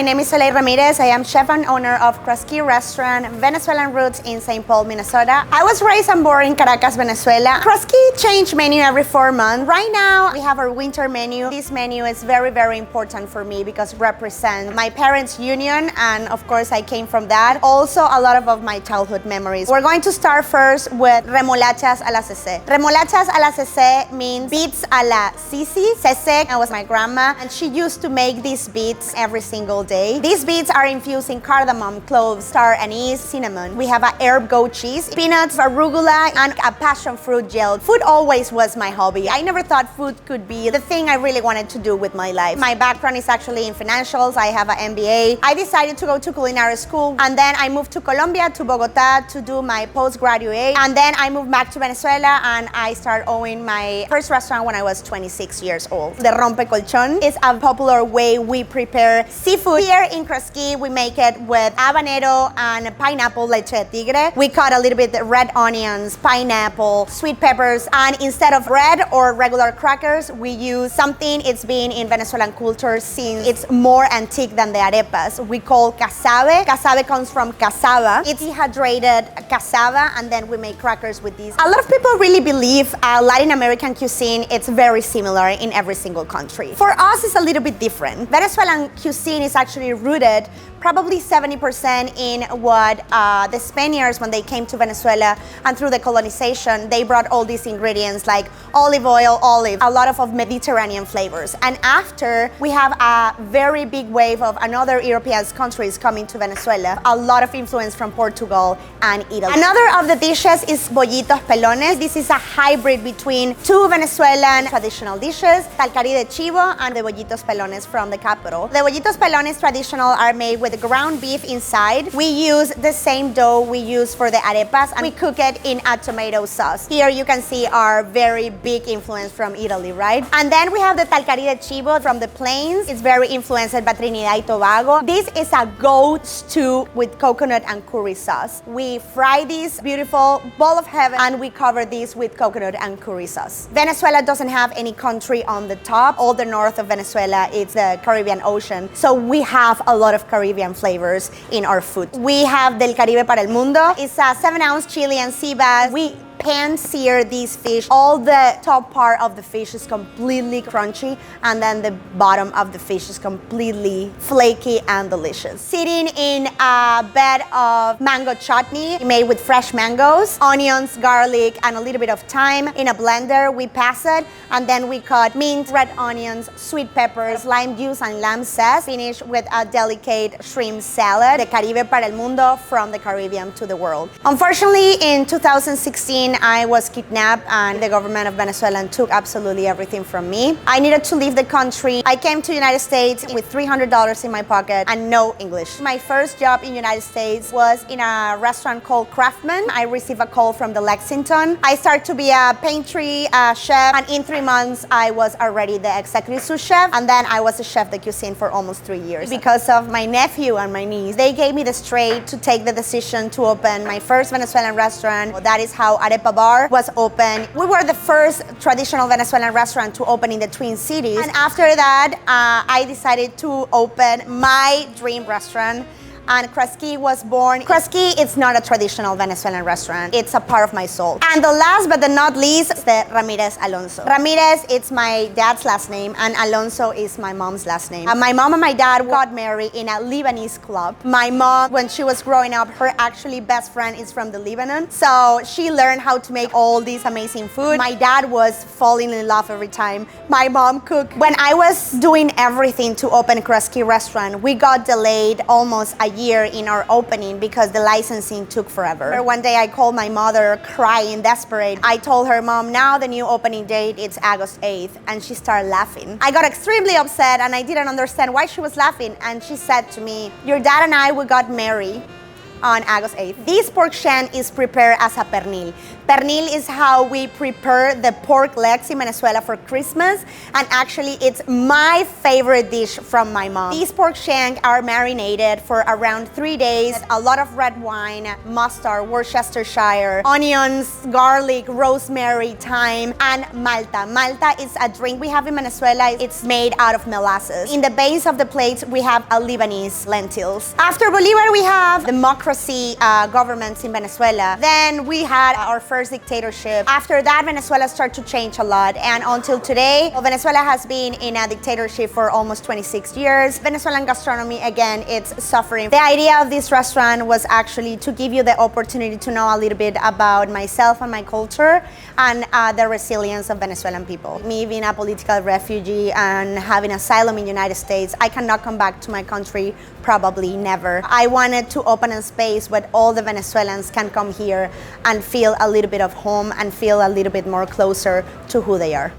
name is Chef Ramirez. I am chef and owner of Crasqui restaurant, Venezuelan roots in St. Paul, Minnesota. I was raised and born in Caracas, Venezuela. Crasqui change menu every 4 months. Right now, we have our winter menu. This menu is very, very important for me because it represents my parents' union, and of course, I came from that. Also, a lot of my childhood memories. We're going to start first with remolachas a la cece. Remolachas a la cece means beets a la sisi. Cece was my grandma, and she used to make these beets every single day. These beets are infused in cardamom, cloves, star anise, cinnamon. We have a herb goat cheese, peanuts, arugula, and a passion fruit gel. Food always was my hobby. I never thought food could be the thing I really wanted to do with my life. My background is actually in financials. I have an MBA. I decided to go to culinary school, and then I moved to Colombia, to Bogota, to do my postgraduate. And then I moved back to Venezuela, and I started owning my first restaurant when I was 26 years old. The rompe colchón is a popular way we prepare seafood. Here in Crasqui, we make it with habanero and pineapple leche de tigre. We cut a little bit red onions, pineapple, sweet peppers, and instead of bread or regular crackers, we use something it's been in Venezuelan culture since it's more antique than the arepas. We call casabe. Casabe comes from cassava. It's dehydrated cassava, and then we make crackers with these. A lot of people really believe Latin American cuisine, it's very similar in every single country. For us, it's a little bit different. Venezuelan cuisine is actually rooted probably 70% in what the Spaniards, when they came to Venezuela and through the colonization, they brought all these ingredients like olive oil, olive, a lot of Mediterranean flavors. And after, we have a very big wave of another European countries coming to Venezuela, a lot of influence from Portugal and Italy. Another of the dishes is bollitos pelones. This is a hybrid between two Venezuelan traditional dishes, talcari de chivo and the bollitos pelones from the capital. The bollitos pelones traditional are made with ground beef inside. We use the same dough we use for the arepas, and we cook it in a tomato sauce. Here you can see our very big influence from Italy, right? And then we have the talcari de chivo from the plains. It's very influenced by Trinidad and Tobago. This is a goat stew with coconut and curry sauce. We fry this beautiful bowl of heaven, and we cover this with coconut and curry sauce. Venezuela doesn't have any country on the top. All the north of Venezuela, it's the Caribbean Ocean. So we have a lot of Caribbean flavors in our food. We have Del Caribe para el Mundo. It's a 7-ounce Chilean sea bass. We pan-sear these fish. All the top part of the fish is completely crunchy, and then the bottom of the fish is completely flaky and delicious. Sitting in a bed of mango chutney made with fresh mangoes, onions, garlic, and a little bit of thyme in a blender. We pass it, and then we cut mint, red onions, sweet peppers, lime juice, and lamb zest. Finish with a delicate shrimp salad. The Caribe para el Mundo, from the Caribbean to the world. Unfortunately, in 2016, I was kidnapped, and the government of Venezuela took absolutely everything from me. I needed to leave the country. I came to the United States with $300 in my pocket and no English. My first job in the United States was in a restaurant called Craftsman. I received a call from the Lexington. I started to be a pantry chef, and in 3 months, I was already the executive sous chef, and then I was a chef de cuisine for almost 3 years. Because of my nephew and my niece, they gave me the straight to take the decision to open my first Venezuelan restaurant. That is how Arepa Bar was open. We were the first traditional Venezuelan restaurant to open in the Twin Cities. And after that, I decided to open my dream restaurant, and Crasqui was born. Crasqui, it's not a traditional Venezuelan restaurant. It's a part of my soul. And the last but not least is the Ramirez Alonso. Ramirez, it's my dad's last name, and Alonso is my mom's last name. My mom and my dad got married in a Lebanese club. My mom, when she was growing up, her actually best friend is from the Lebanon. So she learned how to make all these amazing food. My dad was falling in love every time my mom cooked. When I was doing everything to open Crasqui restaurant, we got delayed almost a year in our opening because the licensing took forever. One day I called my mother crying, desperate. I told her, Mom, now the new opening date, it's August 8th. And she started laughing. I got extremely upset, and I didn't understand why she was laughing. And she said to me, your dad and I, we got married on August 8th. This pork shank is prepared as a pernil. Pernil is how we prepare the pork legs in Venezuela for Christmas, and actually it's my favorite dish from my mom. These pork shank are marinated for around 3 days. A lot of red wine, mustard, Worcestershire, onions, garlic, rosemary, thyme, and malta. Malta is a drink we have in Venezuela. It's made out of molasses. In the base of the plate, we have a Lebanese lentils. After Bolivar, we have democracy governments in Venezuela. Then we had our first dictatorship. After that, Venezuela started to change a lot, and until today, Venezuela has been in a dictatorship for almost 26 years. Venezuelan gastronomy, again, it's suffering. The idea of this restaurant was actually to give you the opportunity to know a little bit about myself and my culture and the resilience of Venezuelan people. Me being a political refugee and having asylum in the United States, I cannot come back to my country, probably never. I wanted to open a space where all the Venezuelans can come here and feel a little bit of home and feel a little bit more closer to who they are.